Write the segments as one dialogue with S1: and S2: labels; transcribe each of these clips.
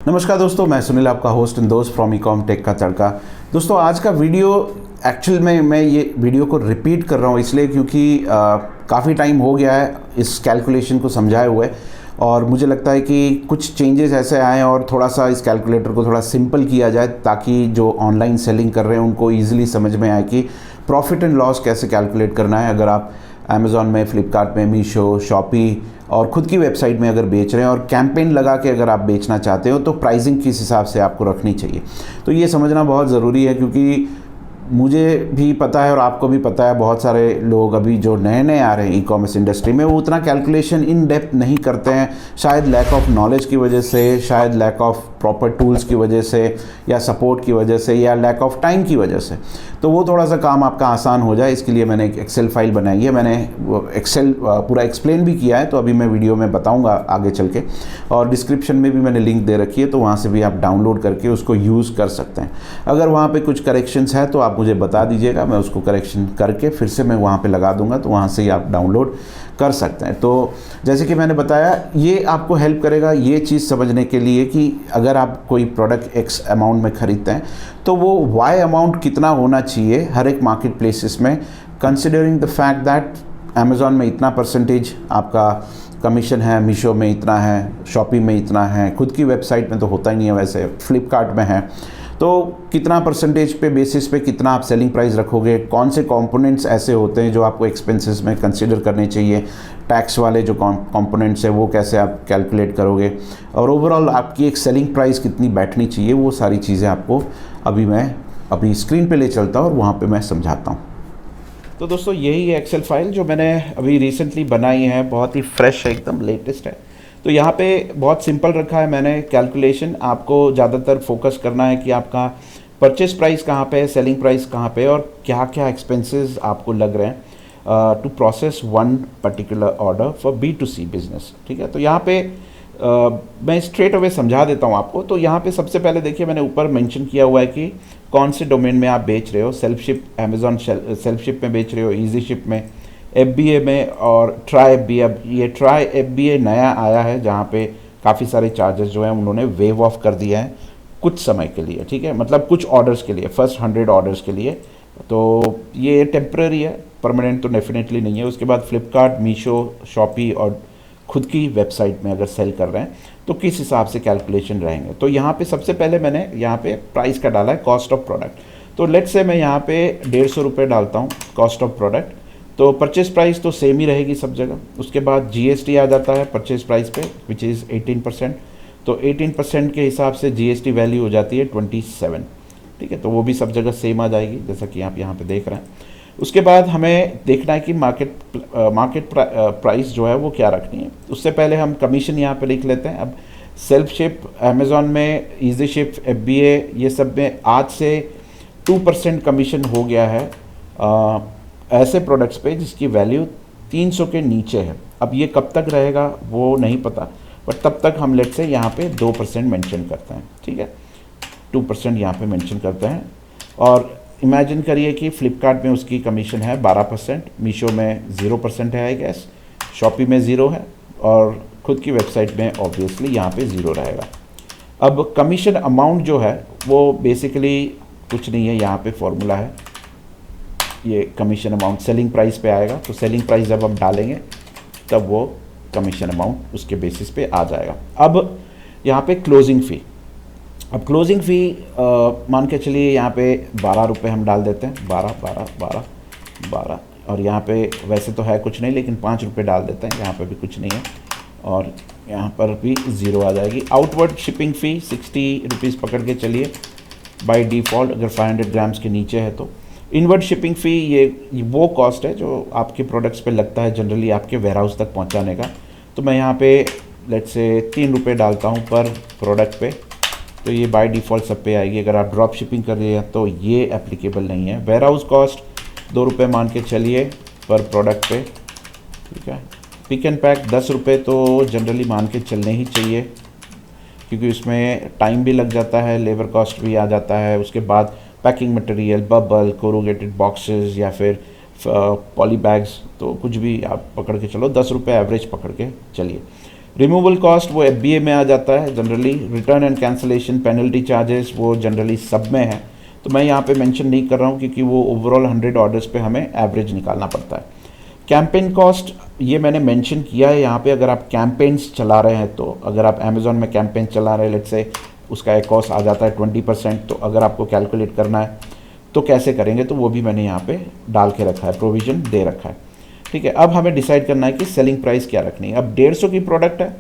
S1: नमस्कार दोस्तों, मैं सुनील आपका होस्ट एंड दोस्त फ्रॉम ईकॉम टेक का तड़का। दोस्तों आज का वीडियो एक्चुअल में मैं ये वीडियो को रिपीट कर रहा हूँ इसलिए क्योंकि काफ़ी टाइम हो गया है इस कैलकुलेशन को समझाए हुए और मुझे लगता है कि कुछ चेंजेस ऐसे आए और थोड़ा सा इस कैलकुलेटर को थोड़ा सिंपल किया जाए ताकि जो ऑनलाइन सेलिंग कर रहे हैं उनको ईजिली समझ में आए कि प्रॉफिट एंड लॉस कैसे कैलकुलेट करना है। अगर आप अमेज़ॉन में, फ्लिपकार्ट में, मीशो, शॉपी और ख़ुद की वेबसाइट में अगर बेच रहे हैं और कैंपेन लगा के अगर आप बेचना चाहते हो तो प्राइसिंग किस हिसाब से आपको रखनी चाहिए। तो ये समझना बहुत ज़रूरी है क्योंकि मुझे भी पता है और आपको भी पता है बहुत सारे लोग अभी जो नए नए आ रहे हैं ई कॉमर्स इंडस्ट्री में वो उतना कैलकुलेशन इन डेप्थ नहीं करते हैं, शायद लैक ऑफ नॉलेज की वजह से, शायद लैक ऑफ प्रॉपर टूल्स की वजह से या सपोर्ट की वजह से या लैक ऑफ टाइम की वजह से। तो वो थोड़ा सा काम आपका आसान हो जाए इसके लिए मैंने एक एक्सेल फाइल बनाई है। मैंने वो एक्सेल पूरा एक्सप्लेन भी किया है तो अभी मैं वीडियो में बताऊंगा आगे चल के, और डिस्क्रिप्शन में भी मैंने लिंक दे रखी है तो वहाँ से भी आप डाउनलोड करके उसको यूज़ कर सकते हैं। अगर वहाँ पे कुछ करेक्शंस है तो आप मुझे बता दीजिएगा, मैं उसको करेक्शन करके फिर से मैं वहाँ पे लगा दूंगा तो वहाँ से ही आप डाउनलोड कर सकते हैं। तो जैसे कि मैंने बताया, ये आपको हेल्प करेगा ये चीज़ समझने के लिए कि अगर आप कोई प्रोडक्ट एक्स अमाउंट में ख़रीदते हैं तो वो वाई अमाउंट कितना होना चाहिए हर एक मार्केट प्लेसेस में, considering the fact that Amazon में इतना परसेंटेज आपका कमीशन है, मीशो में इतना है, शॉपी में इतना है, खुद की वेबसाइट में तो होता ही नहीं है, वैसे फ्लिपकार्ट में है। तो कितना परसेंटेज पे बेसिस पे कितना आप सेलिंग प्राइस रखोगे, कौन से कंपोनेंट्स ऐसे होते हैं जो आपको एक्सपेंसेस में कंसीडर करने चाहिए, टैक्स वाले जो कंपोनेंट्स है वो कैसे आप कैलकुलेट करोगे, और ओवरऑल आपकी एक सेलिंग प्राइस कितनी बैठनी चाहिए, वो सारी चीज़ें आपको मैं अभी स्क्रीन पे ले चलता हूँ और वहाँ पे मैं समझाता हूँ। तो दोस्तों यही एक्सेल फाइल जो मैंने अभी रिसेंटली बनाई है, बहुत ही फ्रेश है, एकदम लेटेस्ट है। तो यहाँ पे बहुत सिंपल रखा है मैंने कैलकुलेशन। आपको ज़्यादातर फोकस करना है कि आपका परचेस प्राइस कहाँ पे है, सेलिंग प्राइस कहाँ पे है और क्या क्या एक्सपेंसेस आपको लग रहे हैं to process one particular order for B2C business. ठीक है, तो यहाँ पे मैं स्ट्रेट अवे समझा देता हूँ आपको। तो यहाँ पे सबसे पहले देखिए मैंने ऊपर मेंशन किया हुआ है कि कौन से डोमेन में आप बेच रहे हो। Self ship, Amazon self ship में बेच रहे हो, ईजी शिप में, FBA में और ट्राई FBA। अब ये ट्राई FBA नया आया है जहाँ पे काफ़ी सारे चार्जेस जो हैं उन्होंने वेव ऑफ कर दिया है कुछ समय के लिए। ठीक है, मतलब कुछ ऑर्डर्स के लिए, फर्स्ट 100 ऑर्डर्स के लिए। तो ये टेम्पररी है, परमानेंट तो डेफिनेटली नहीं है। उसके बाद फ्लिपकार्ट, मीशो, शॉपी और खुद की वेबसाइट में अगर सेल कर रहे हैं तो किस हिसाब से कैलकुलेशन रहेंगे। तो यहाँ पे सबसे पहले मैंने यहाँ पे प्राइस का डाला है कॉस्ट ऑफ प्रोडक्ट। तो लेट्स से मैं यहाँ पे 150 रुपये डालता हूँ कॉस्ट ऑफ प्रोडक्ट। तो परचेस प्राइस तो सेम ही रहेगी सब जगह। उसके बाद GST आ जाता है परचेस प्राइस पे विच इज़ 18%। तो 18% के हिसाब से GST वैल्यू हो जाती है 27। ठीक है, तो वो भी सब जगह सेम आ जाएगी जैसा कि आप यहाँ पे देख रहे हैं। उसके बाद हमें देखना है कि मार्केट प्राइस जो है वो क्या रखनी है। उससे पहले हम कमीशन यहाँ पे लिख लेते हैं। अब सेल्फ शिप, अमेज़ॉन में, ईजी शिप, FBA, ये सब में आज से 2% कमीशन हो गया है ऐसे प्रोडक्ट्स पे जिसकी वैल्यू 300 के नीचे है। अब ये कब तक रहेगा वो नहीं पता, बट तब तक हम लेट से यहाँ पे 2% मेंशन करते हैं। ठीक है, 2% यहाँ पे मेंशन करते हैं। और इमेजिन करिए कि फ्लिपकार्ट में उसकी कमीशन है 12%, मीशो में 0% है आई गेस, शॉपी में 0 है और खुद की वेबसाइट में ऑब्वियसली यहाँ पे 0 रहेगा। अब कमीशन अमाउंट जो है वो बेसिकली कुछ नहीं है, यहाँ पे फॉर्मूला है। ये कमीशन अमाउंट सेलिंग प्राइस पे आएगा, तो सेलिंग प्राइस जब हम डालेंगे तब वो कमीशन अमाउंट उसके बेसिस पे आ जाएगा। अब यहाँ पे क्लोजिंग फ़ी, अब क्लोजिंग फ़ी मान के चलिए यहाँ पे 12 रुपये हम डाल देते हैं, 12 और यहाँ पे वैसे तो है कुछ नहीं लेकिन 5 रुपये डाल देते हैं, यहाँ पे भी कुछ नहीं है और यहाँ पर भी 0 आ जाएगी। आउटवर्ड शिपिंग फ़ी 60 रुपीज़ पकड़ के चलिए बाय डिफ़ॉल्ट, अगर 500 ग्राम्स के नीचे है तो। इनवर्ड शिपिंग फ़ी ये वो कॉस्ट है जो आपके प्रोडक्ट्स पे लगता है जनरली आपके वेयरहाउस तक पहुंचाने का। तो मैं यहाँ पे लेट्स से 3 रुपये डालता हूँ पर प्रोडक्ट पे, तो ये बाय डिफ़ॉल्ट सब पे आएगी। अगर आप ड्रॉप शिपिंग कर रहे हैं तो ये एप्लीकेबल नहीं है। वेयरहाउस कॉस्ट 2 रुपये मान के चलिए पर प्रोडक्ट पे। ठीक है, पिक एंड पैक 10 रुपये तो जनरली मान के चलने ही चाहिए क्योंकि उसमें टाइम भी लग जाता है, लेबर कॉस्ट भी आ जाता है। उसके बाद packing material, bubble, corrugated boxes या फिर पॉली बैग्स, तो कुछ भी आप पकड़ के चलो 10 रुपये एवरेज पकड़ के चलिए। रिमूवल कॉस्ट वो FBA में आ जाता है generally, return and cancellation penalty charges वो जनरली सब में है, तो मैं यहाँ पे मेंशन नहीं कर रहा हूँ क्योंकि वो ओवरऑल 100 ऑर्डर्स पे हमें एवरेज निकालना पड़ता है। कैंपेन कॉस्ट ये मैंने मेंशन किया है यहाँ पे, अगर आप कैंपेन्स चला रहे हैं, तो अगर आप अमेज़ॉन में कैंपेन चला रहे हैं, लेट्स से उसका एक कॉस्ट आ जाता है 20%, तो अगर आपको कैलकुलेट करना है तो कैसे करेंगे, तो वो भी मैंने यहाँ पे डाल के रखा है, प्रोविज़न दे रखा है, ठीक है। अब हमें डिसाइड करना है कि सेलिंग प्राइस क्या रखनी है। अब 150 की प्रोडक्ट है,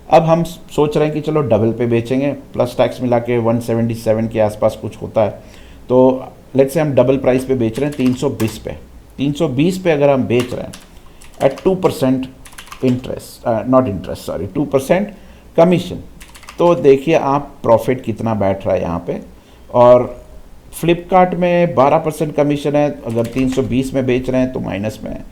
S1: अब हम सोच रहे हैं कि चलो डबल पे बेचेंगे, प्लस टैक्स मिला के 177 के आसपास कुछ होता है, तो लेट्स से हम डबल प्राइस पे बेच रहे हैं 320 पे। 320 पे अगर हम बेच रहे हैं at 2% interest, not interest sorry 2% commission, तो देखिए आप प्रॉफिट कितना बैठ रहा है यहाँ पे। और फ्लिपकार्ट में 12% कमीशन है, अगर 320 में बेच रहे हैं तो माइनस में है,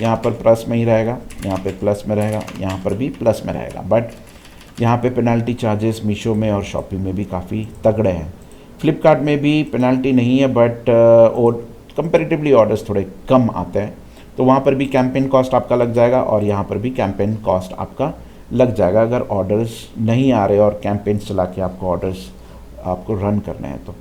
S1: यहाँ पर प्लस में ही रहेगा, यहाँ पे प्लस में रहेगा, यहाँ पर भी प्लस में रहेगा। बट यहाँ पे पेनल्टी चार्जेस मीशो में और शॉपिंग में भी काफ़ी तगड़े हैं। फ्लिपकार्ट में भी पेनल्टी नहीं है, बट और कंपैरेटिवली ऑर्डर्स थोड़े कम आते हैं, तो वहाँ पर भी कैंपेन कॉस्ट आपका लग जाएगा और यहाँ पर भी कैंपेन कॉस्ट आपका लग जाएगा, अगर ऑर्डर्स नहीं आ रहे और कैंपेन्स चला के आपको ऑर्डर्स आपको रन करने हैं तो।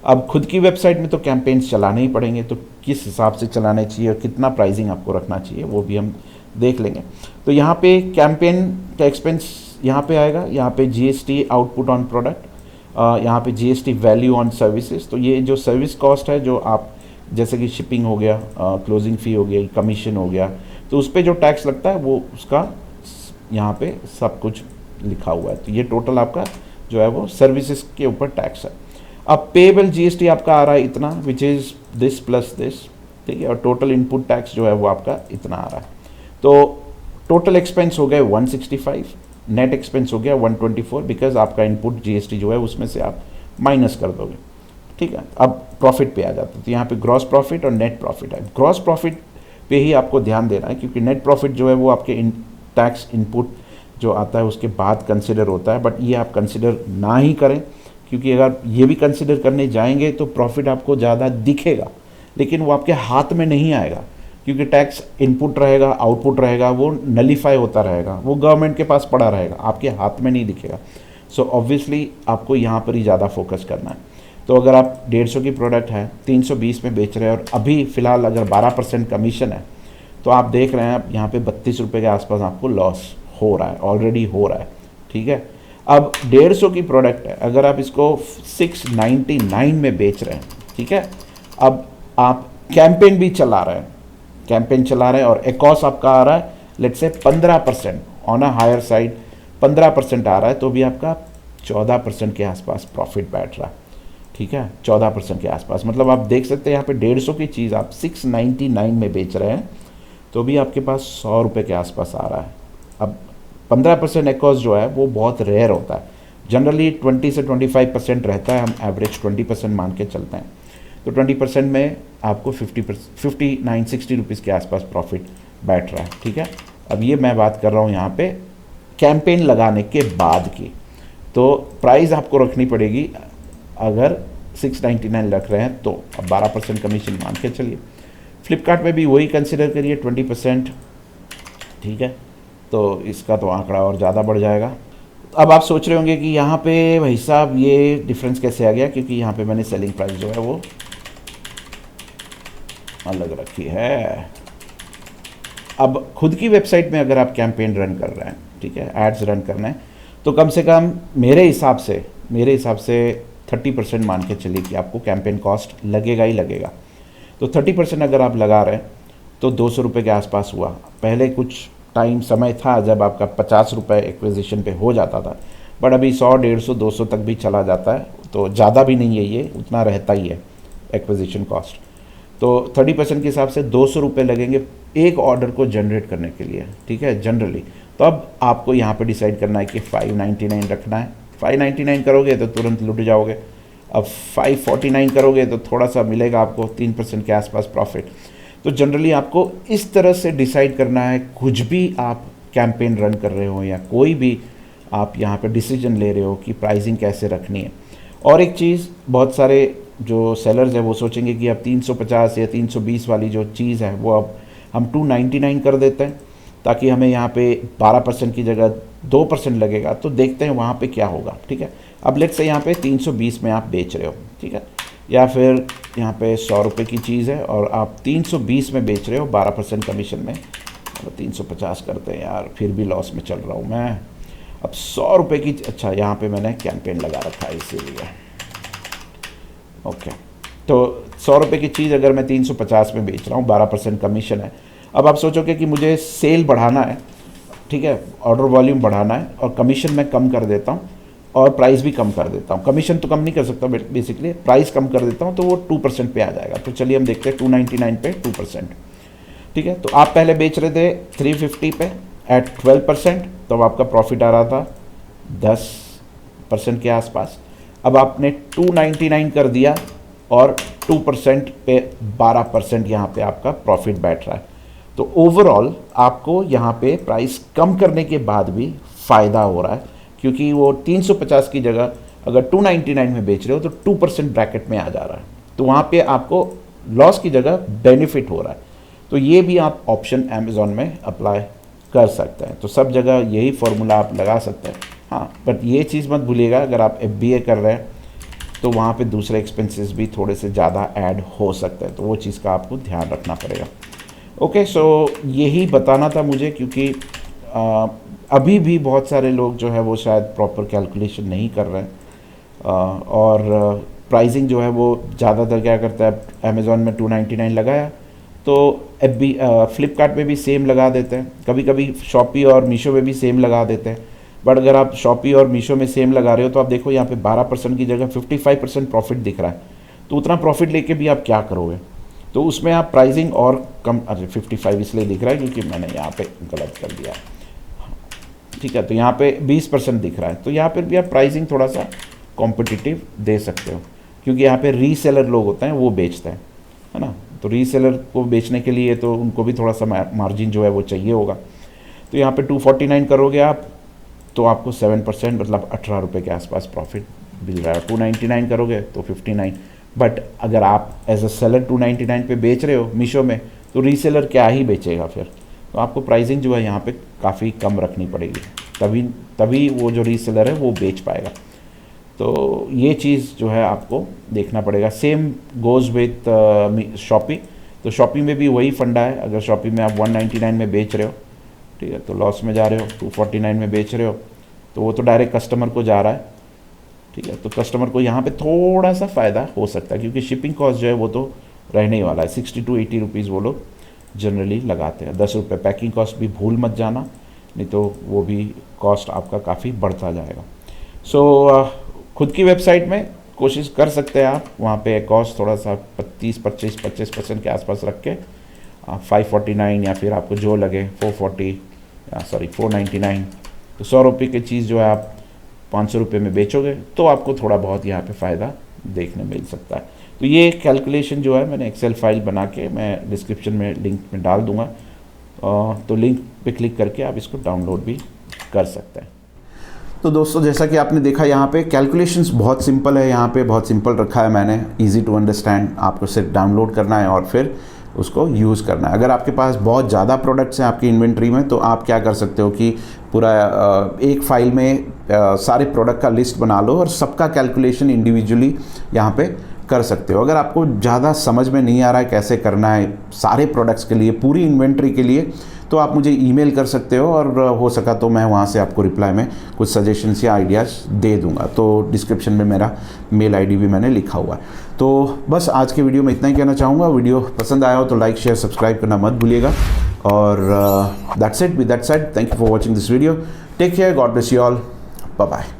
S1: अब खुद की वेबसाइट में तो कैंपेन्स चलाने ही पड़ेंगे, तो किस हिसाब से चलाने चाहिए और कितना प्राइसिंग आपको रखना चाहिए वो भी हम देख लेंगे। तो यहाँ पे कैंपेन का एक्सपेंस यहाँ पे आएगा, यहाँ पे GST आउटपुट ऑन प्रोडक्ट, यहाँ पे GST वैल्यू ऑन सर्विसेज। तो ये जो सर्विस कॉस्ट है, जो आप जैसे कि शिपिंग हो गया, क्लोजिंग फ़ी हो गई, कमीशन हो गया, तो उस पर जो टैक्स लगता है वो उसका यहाँ पे सब कुछ लिखा हुआ है। तो ये टोटल आपका जो है वो सर्विसेज के ऊपर टैक्स है। अब पेएबल GST आपका आ रहा है इतना, which is this plus this, ठीक है, और टोटल इनपुट टैक्स जो है वो आपका इतना आ रहा है। तो टोटल एक्सपेंस हो गए 165, नेट एक्सपेंस हो गया 124, बिकॉज आपका इनपुट GST जो है उसमें से आप माइनस कर दोगे, ठीक है। अब प्रॉफिट पे आ जाता है, तो यहाँ पे ग्रॉस प्रॉफिट और नेट प्रॉफिट है। ग्रॉस प्रॉफिट पे ही आपको ध्यान देना है, क्योंकि नेट प्रॉफिट जो है वो आपके टैक्स इनपुट जो आता है उसके बाद कंसिडर होता है, बट ये आप कंसिडर ना ही करें, क्योंकि अगर ये भी कंसिडर करने जाएंगे तो प्रॉफिट आपको ज़्यादा दिखेगा, लेकिन वो आपके हाथ में नहीं आएगा, क्योंकि टैक्स इनपुट रहेगा, आउटपुट रहेगा, वो नलीफाई होता रहेगा, वो गवर्नमेंट के पास पड़ा रहेगा, आपके हाथ में नहीं दिखेगा। सो ऑब्वियसली आपको यहाँ पर ही ज़्यादा फोकस करना है। तो अगर आप 150 की प्रोडक्ट है 320 में बेच रहे हैं और अभी फ़िलहाल अगर 12% कमीशन है, तो आप देख रहे हैं आप यहाँ पे 32 रुपये के आसपास आपको लॉस हो रहा है, ऑलरेडी हो रहा है, ठीक है। अब 150 की प्रोडक्ट है, अगर आप इसको 699 में बेच रहे हैं, ठीक है, अब आप कैंपेन भी चला रहे हैं, कैंपेन चला रहे हैं और एकॉस आपका आ रहा है let's say 15%, on a higher side 15% आ रहा है, तो भी आपका 14% के आसपास प्रॉफिट बैठ रहा है, ठीक है, 14% के आसपास। मतलब आप देख सकते हैं यहाँ पे 150 की चीज़ आप 699 में बेच रहे हैं, तो भी आपके पास 100 रुपये के आसपास आ रहा है। अब 15% एकॉस जो है वो बहुत रेयर होता है, जनरली 20 से 25% रहता है, हम एवरेज 20% मान के चलते हैं, तो 20% में आपको 59-60 रुपीज़ के आसपास प्रॉफिट बैठ रहा है, ठीक है। अब ये मैं बात कर रहा हूँ यहाँ पे कैंपेन लगाने के बाद की, तो प्राइस आपको रखनी पड़ेगी, अगर 699 रख रहे हैं तो अब 12% कमीशन मान के चलिए। फ्लिपकार्ट में भी वही कंसिडर करिए 20%, ठीक है, तो इसका तो आंकड़ा और ज़्यादा बढ़ जाएगा। अब आप सोच रहे होंगे कि यहाँ पे भाई साहब ये डिफरेंस कैसे आ गया, क्योंकि यहाँ पे मैंने सेलिंग प्राइस जो है वो अलग रखी है। अब खुद की वेबसाइट में अगर आप कैंपेन रन कर रहे हैं, ठीक है, एड्स रन करना है, तो कम से कम मेरे हिसाब से 30% मान के चलिए कि आपको कैंपेन कॉस्ट लगेगा ही लगेगा। तो 30% अगर आप लगा रहे हैं तो 200 रुपये के आसपास हुआ। पहले कुछ टाइम समय था जब आपका 50 रुपये एक्विजिशन पे हो जाता था, बट अभी 100, 150, 200 तक भी चला जाता है, तो ज़्यादा भी नहीं है, ये उतना रहता ही है एक्विजिशन कॉस्ट। तो 30% के हिसाब से 200 रुपये लगेंगे एक ऑर्डर को जनरेट करने के लिए, ठीक है, जनरली। तो अब आपको यहाँ पे डिसाइड करना है कि 599 रखना है। 599 करोगे तो तुरंत लुट जाओगे, अब 549 करोगे तो थोड़ा सा मिलेगा आपको, 3% के आसपास प्रॉफिट। तो जनरली आपको इस तरह से डिसाइड करना है, कुछ भी आप कैंपेन रन कर रहे हो या कोई भी आप यहाँ पे डिसीजन ले रहे हो कि प्राइसिंग कैसे रखनी है। और एक चीज़, बहुत सारे जो सेलर्स हैं वो सोचेंगे कि अब 350 या 320 वाली जो चीज़ है वो अब हम 299 कर देते हैं, ताकि हमें यहाँ पे 12% की जगह 2% लगेगा। तो देखते हैं वहाँ पे क्या होगा, ठीक है। अब लेट्स से यहाँ पे 320 में आप बेच रहे हो, ठीक है, या फिर यहाँ पे 100 रुपये की चीज़ है और आप 320 में बेच रहे हो 12% कमीशन में। 350 करते हैं यार, फिर भी लॉस में चल रहा हूँ मैं। अब 100 रुपये की, अच्छा यहाँ पे मैंने कैंपेन लगा रखा है इसीलिए, ओके। तो 100 रुपये की चीज़ अगर मैं 350 में बेच रहा हूँ, 12% कमीशन है। अब आप सोचोगे कि मुझे सेल बढ़ाना है, ठीक है, ऑर्डर वॉल्यूम बढ़ाना है और कमीशन मैं कम कर देता हूँ और प्राइस भी कम कर देता हूँ। कमीशन तो कम नहीं कर सकता बेसिकली, प्राइस कम कर देता हूँ तो वो 2% पे आ जाएगा। तो चलिए हम देखते हैं 299 पे 2%, ठीक है। तो आप पहले बेच रहे थे 350 पे एट 12%, तो आपका प्रॉफिट आ रहा था 10% के आसपास। अब आपने 299 कर दिया और 2% पे 12% यहाँ पे आपका प्रॉफिट बैठ रहा है। तो ओवरऑल आपको यहाँ पे प्राइस कम करने के बाद भी फ़ायदा हो रहा है, क्योंकि वो 350 की जगह अगर 299 में बेच रहे हो तो 2% ब्रैकेट में आ जा रहा है। तो वहाँ पे आपको लॉस की जगह बेनिफिट हो रहा है। तो ये भी आप ऑप्शन अमेज़ॉन में अप्लाई कर सकते हैं। तो सब जगह यही फार्मूला आप लगा सकते हैं। हाँ, बट ये चीज़ मत भूलिएगा, अगर आप FBA कर रहे हैं तो वहाँ पे दूसरे एक्सपेंसेस भी थोड़े से ज़्यादा ऐड हो सकते हैं, तो वो चीज़ का आपको ध्यान रखना पड़ेगा। ओके, सो यही बताना था मुझे, क्योंकि अभी भी बहुत सारे लोग जो है वो शायद प्रॉपर कैलकुलेशन नहीं कर रहे हैं और प्राइसिंग जो है वो ज़्यादातर क्या करता है, अमेज़ॉन में 299 लगाया तो फ्लिपकार्ट पे भी सेम लगा देते हैं, कभी कभी शॉपी और मीशो में भी सेम लगा देते हैं। बट अगर आप शॉपी और मीशो में सेम लगा रहे हो तो आप देखो यहाँ पे 12% की जगह 55% प्रॉफिट दिख रहा है। तो उतना प्रॉफिट लेके भी आप क्या करोगे? तो उसमें आप प्राइसिंग और कम, अरे 55 इसलिए दिख रहा है क्योंकि मैंने यहाँ पे गलत कर दिया, ठीक है। तो यहाँ पे 20% दिख रहा है, तो यहाँ पर भी आप प्राइसिंग थोड़ा सा कॉम्पिटिटिव दे सकते हो, क्योंकि यहाँ पे रीसेलर लोग होते हैं वो बेचते हैं, है ना। तो रीसेलर को बेचने के लिए तो उनको भी थोड़ा सा मार्जिन जो है वो चाहिए होगा। तो यहाँ पे 249 करोगे आप तो आपको 7% मतलब 18 रुपये के आसपास प्रॉफिट मिल रहा है। 299 करोगे तो 59। बट अगर आप एज अ सेलर 299 पे बेच रहे हो मीशो में, तो रीसेलर क्या ही बेचेगा फिर। तो आपको प्राइसिंग जो है यहाँ पे काफ़ी कम रखनी पड़ेगी, तभी वो जो रीसेलर है वो बेच पाएगा। तो ये चीज़ जो है आपको देखना पड़ेगा। Same goes with Shopee. तो शॉपी में भी वही फंडा है, अगर शॉपी में आप 199 में बेच रहे हो, ठीक है, तो लॉस में जा रहे हो, 249 में बेच रहे हो तो वो तो डायरेक्ट कस्टमर को जा रहा है, ठीक है। तो कस्टमर को यहाँ पे थोड़ा सा फ़ायदा हो सकता है, क्योंकि शिपिंग कॉस्ट जो है वो तो रहने ही वाला है। 60 to 80 रुपीज़ वो लोग जनरली लगाते हैं। 10 रुपये पैकिंग कॉस्ट भी भूल मत जाना, नहीं तो वो भी कॉस्ट आपका काफ़ी बढ़ता जाएगा। सो खुद की वेबसाइट में कोशिश कर सकते हैं आप, वहाँ पे कॉस्ट थोड़ा सा 25% के आसपास रख के 549 या फिर आपको जो लगे 499, तो 100 रुपये की चीज़ जो है आप 500 रुपये में बेचोगे तो आपको थोड़ा बहुत यहाँ पे फ़ायदा देखने मिल सकता है। तो ये कैलकुलेशन जो है मैंने एक्सेल फाइल बना के मैं डिस्क्रिप्शन में लिंक में डाल दूँगा, तो लिंक पे क्लिक करके आप इसको डाउनलोड भी कर सकते हैं। तो दोस्तों जैसा कि आपने देखा यहाँ पे कैलकुलेशंस बहुत सिंपल है, यहाँ पे बहुत सिंपल रखा है मैंने, इजी टू अंडरस्टैंड। आपको सिर्फ डाउनलोड करना है और फिर उसको यूज़ करना है। अगर आपके पास बहुत ज़्यादा प्रोडक्ट्स हैं आपकी इन्वेंट्री में, तो आप क्या कर सकते हो कि पूरा एक फाइल में सारे प्रोडक्ट का लिस्ट बना लो और सबका कैलकुलेशन इंडिविजुअली यहाँ पे कर सकते हो। अगर आपको ज़्यादा समझ में नहीं आ रहा है कैसे करना है सारे प्रोडक्ट्स के लिए, पूरी इन्वेंट्री के लिए, तो आप मुझे ईमेल कर सकते हो और हो सका तो मैं वहाँ से आपको रिप्लाई में कुछ सजेशंस या आइडियाज़ दे दूँगा। तो डिस्क्रिप्शन में मेरा मेल आईडी भी मैंने लिखा हुआ है। तो बस आज के वीडियो में इतना ही कहना चाहूँगा। वीडियो पसंद आया हो तो लाइक शेयर सब्सक्राइब करना मत भूलिएगा। और that's it, with that said, thank you for watching this video. Take care, God bless you all, bye bye.